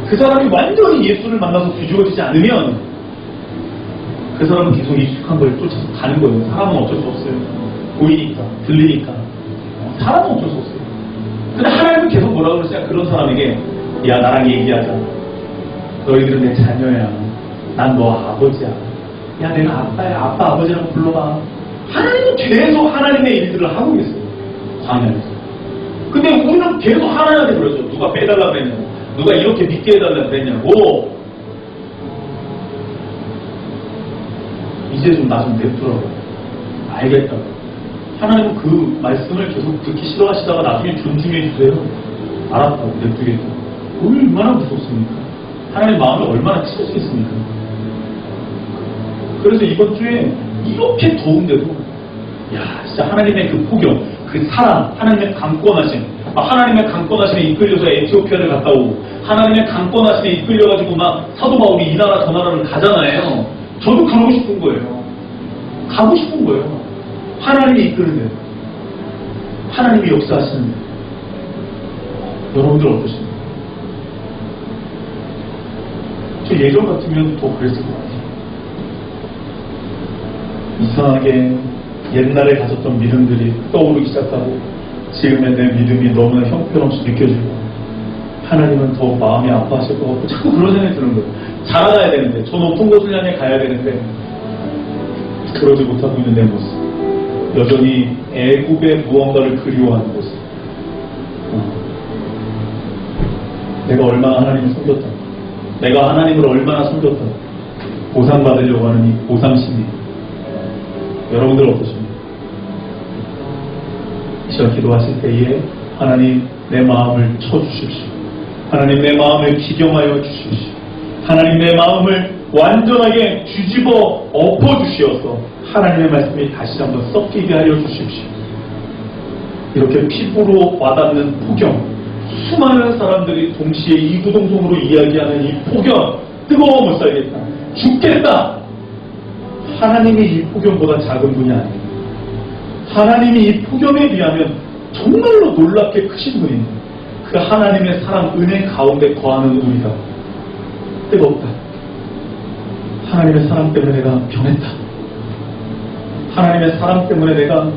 그 사람이 완전히 예수를 만나서 뒤죽어지지 않으면 그 사람은 계속 익숙한 걸 쫓아서 가는 거예요. 사람은 어쩔 수 없어요. 보이니까, 들리니까. 사람은 어쩔 수 없어요. 근데 하나님은 계속 뭐라고 그러세요? 그런 사람에게 야, 나랑 얘기하자. 너희들은 내 자녀야. 난 너 아버지야. 야, 내가 아빠야. 아빠, 아버지라고 불러봐. 하나님은 계속 하나님의 일들을 하고 계세요. 광야에서. 근데 우리는 계속 하나님한테 그러죠. 누가 빼달라고 그랬냐고. 누가 이렇게 믿게 해달라고 그랬냐고. 이제 좀 나 좀 냅두라고. 알겠다고. 하나님은 그 말씀을 계속 듣기 싫어하시다가 나중에 존중해 주세요. 알았다고. 냅두겠다고. 얼마나 무섭습니까? 하나님의 마음이 얼마나 찢어지겠습니까? 그래서 이번 주에 이렇게 더운데도 야, 진짜 하나님의 그 폭염, 그 사랑, 하나님의 강권하심, 하나님의 강권하심에 이끌려서 에티오피아를 갔다 오고 하나님의 강권하심에 이끌려가지고 막 사도 바울이 이 나라 저 나라를 가잖아요. 저도 그러고 싶은 거예요. 가고 싶은 거예요. 하나님이 이끄는데, 하나님이 역사하시는데. 여러분들 어떠십니까? 저 예전 같으면 더 그랬을 것 같아요. 이상하게 옛날에 가졌던 믿음들이 떠오르기 시작하고 지금의 내 믿음이 너무나 형편없이 느껴지고 하나님은 더 마음이 아파하실 것 같고 자꾸 그런 생각이 드는 거예요. 자라가야 되는데, 저 높은 곳을 향해 가야 되는데 그러지 못하고 있는 내 모습, 여전히 애굽의 무언가를 그리워하는 모습, 내가 얼마나 하나님을 섬겼다, 내가 하나님을 얼마나 섬겼다, 보상받으려고 하는 이 보상심리. 여러분들 어떠십니까? 이 시간 기도하실 때에 하나님 내 마음을 쳐주십시오. 하나님 내 마음을 기경하여 주십시오. 하나님 내 마음을 완전하게 뒤집어 엎어주시어서 하나님의 말씀이 다시 한번 섞이게 하여 주십시오. 이렇게 피부로 와닿는 폭염, 수많은 사람들이 동시에 이구동성으로 이야기하는 이 폭염, 뜨거워 못 살겠다, 죽겠다. 하나님이 이 폭염보다 작은 분이 아니에요. 하나님이 이 폭염에 비하면 정말로 놀랍게 크신 분입니다. 그 하나님의 사랑, 은혜 가운데 거하는 우리가 뜨겁다. 하나님의 사랑 때문에 내가 변했다. 하나님의 사랑 때문에 내가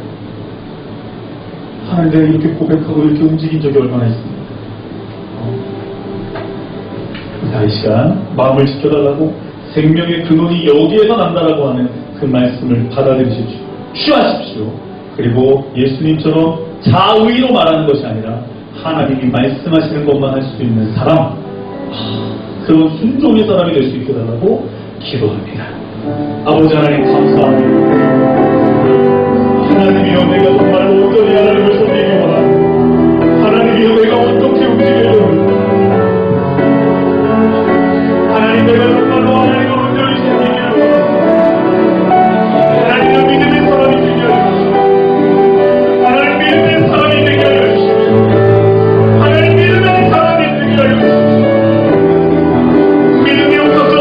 하나님께 이렇게 고백하고 이렇게 움직인 적이 얼마나 있습니까? 이 시간 마음을 지켜달라고 생명의 근원이 여기에서 난다라고 하는 그 말씀을 받아들이십시오. 취하십시오. 그리고 예수님처럼 자의로 말하는 것이 아니라 하나님이 말씀하시는 것만 할 수 있는 사람, 그런 순종의 사람이 될 수 있게 달라고 기도합니다. 아버지 하나님 감사합니다. 하나님이여, 내가 정말 온전히 하나님을 섬기기 원합니다. 하나님이여, 내가 어떻게 움직여야 합니까? 하나님, 내가 정말로 하나님을 온전히 섬기기를 원합니다. 하나님의 믿음의 사람이 되게 하여 주십시오. 하나님 믿음의 사람이 되게 하여 주십시오. 하나님 믿음의 사람이 되게 하여 주십시오. 믿음이 없어서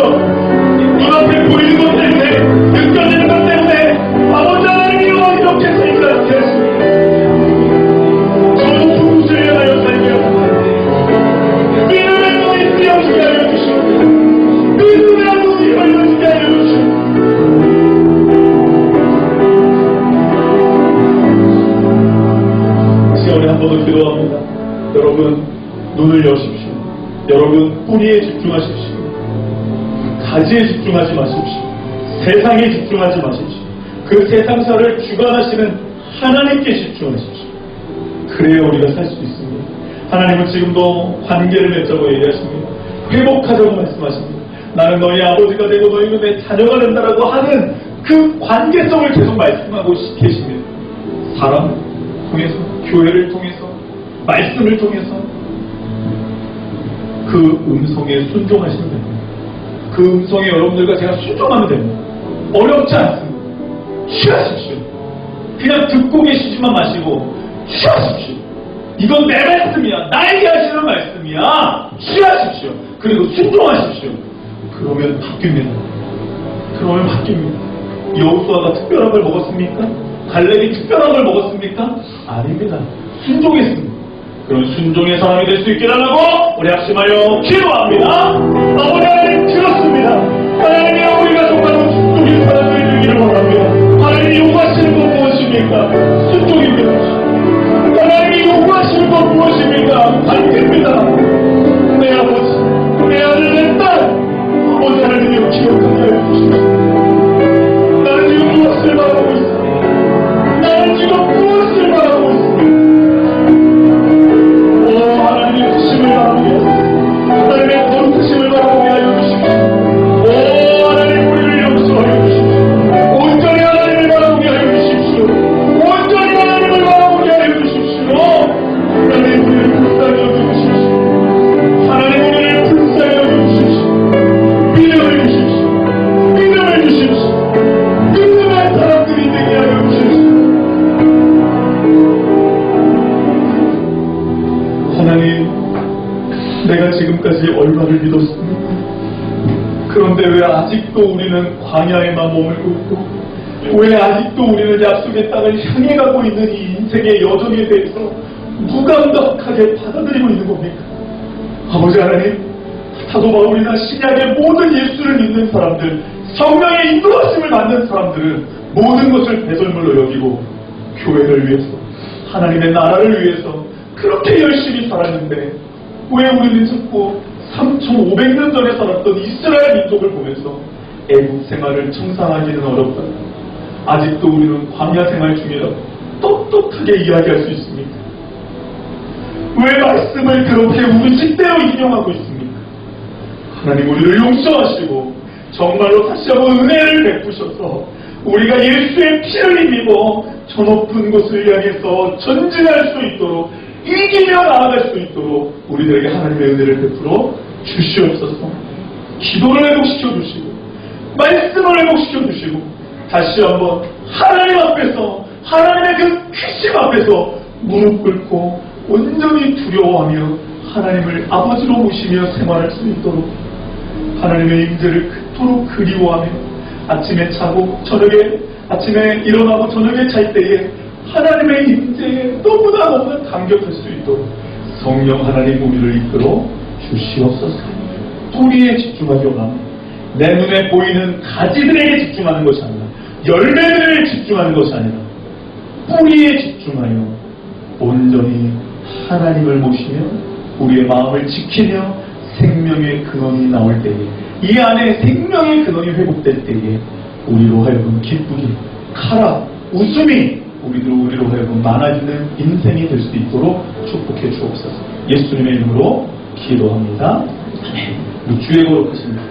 눈앞에 보이는 것 때문에, 느껴지는 것 때문에 아버지 하나님이여, 이렇게 살지 않게 하십니다. 저도 죽으시려 하여 살게 합니다. 믿음의 눈이 뜨여지게 하여 주십니다. 믿음의 눈이 열려지게 하여 주십니다. 시간에 한 번 더 기도합니다. 여러분, 눈을 여십시오. 여러분, 뿌리에 집중하십시오. 가지에 집중하지 마십시오. 세상에 집중하지 마십시오. 그 세상사를 주관하시는 하나님께 집중하십시오. 그래야 우리가 살 수 있습니다. 하나님은 지금도 관계를 맺자고 얘기하십니다. 회복하자고 말씀하십니다. 나는 너희 아버지가 되고 너희는 내 자녀가 된다라고 하는 그 관계성을 계속 말씀하고 계십니다. 사람 통해서, 교회를 통해서, 말씀을 통해서 그 음성에 순종하시면 됩니다. 그 음성에 여러분들과 제가 순종하면 됩니다. 어렵지 않습니다. 취하십시오. 그냥 듣고 계시지만 마시고 취하십시오. 이건 내 말씀이야. 나에게 하시는 말씀이야. 취하십시오. 그리고 순종하십시오. 그러면 바뀝니다. 그러면 바뀝니다. 여호수아가 특별한 걸 먹었습니까? 갈렙이 특별한 걸 먹었습니까? 아닙니다. 순종했습니다. 그런 순종의 사람이 될 수 있게 달라고 우리 합심하여 기도합니다. 아버지 하나님, 들었습니다. 하나님이여, 우리가 정말로 순종의 사람들이 되기를 원합니다. 하나님이 요구하시는 건 무엇입니까? 순종입니다. 하나님이 요구하시는 건 무엇입니까? 관계입니다. 내 아버지, 내 아들, 내 딸, 아버지 하나님이여, 기억하게 하여 주십시오. 나는 지금 무엇을 바라고 있습니다. 나는 지금 무엇을 바라고 있습니다. 하나님의 크심을 바라보게 하십시오. 하나님의 거룩하심을 바라보게 하여 주십시오. 오 하나님, 우리를 용서하여 주십시오. 온전히 하나님을 바라보게 하여 주십시오. 온전히 하나님을 바라보게 하여 주십시오. 하나님, 우리를 불쌍히 여겨주십시오. 하나님, 우리를 불쌍히 여겨주십시오. 믿음을 주십시오. 믿음을 주십시오. 믿음의 사람들이 되게 하여 주십시오. 하나님, 내가 지금까지 얼마를 믿었습니까? 그런데 왜 아직도 우리는 광야에만 머물고 있고, 왜 아직도 우리는 약속의 땅을 향해 가고 있는 이 인생의 여정에 대해서 무감각하게 받아들이고 있는 겁니까? 아버지 하나님, 사도 바울이나 신약의 모든 예수를 믿는 사람들, 성령의 인도하심을 받는 사람들은 모든 것을 배설물로 여기고 교회를 위해서, 하나님의 나라를 위해서 그렇게 열심히 살았는데 왜 우리는 자꾸 3,500년 전에 살았던 이스라엘 민족을 보면서 애국 생활을 청산하기는 어렵다, 아직도 우리는 광야 생활 중이라고 똑똑하게 이야기할 수 있습니까? 왜 말씀을 그렇게 우리 식대로 인용하고 있습니까? 하나님, 우리를 용서하시고 정말로 다시 한번 은혜를 베푸셔서 우리가 예수의 피를 힘입어 저 높은 곳을 향해서 전진할 수 있도록, 이기며 나아갈 수 있도록 우리들에게 하나님의 은혜를 베풀어 주시옵소서. 기도를 회복시켜 주시고 말씀을 회복시켜 주시고 다시 한번 하나님 앞에서 하나님의 그 크심 앞에서 무릎 꿇고 온전히 두려워하며 하나님을 아버지로 모시며 생활할 수 있도록 하나님의 임재를 그토록 그리워하며 아침에 자고 아침에 일어나고 저녁에 잘 때에 하나님의 임재에 너무나 감격할 수 있도록 성령 하나님 우리를 이끌어 주시옵소서. 뿌리에 집중하려고 합니다. 내 눈에 보이는 가지들에게 집중하는 것이 아니라 열매들에 집중하는 것이 아니라 뿌리에 집중하여 온전히 하나님을 모시며 우리의 마음을 지키며 생명의 근원이 나올 때에 이 안에 생명의 근원이 회복될 때에 우리로 하여금 기쁘게 카라 웃음이 우리로 하여금 많아지는 인생이 될 수 있도록 축복해 주옵소서. 예수님의 이름으로 기도합니다. 아멘. 주의 거룩하십니다.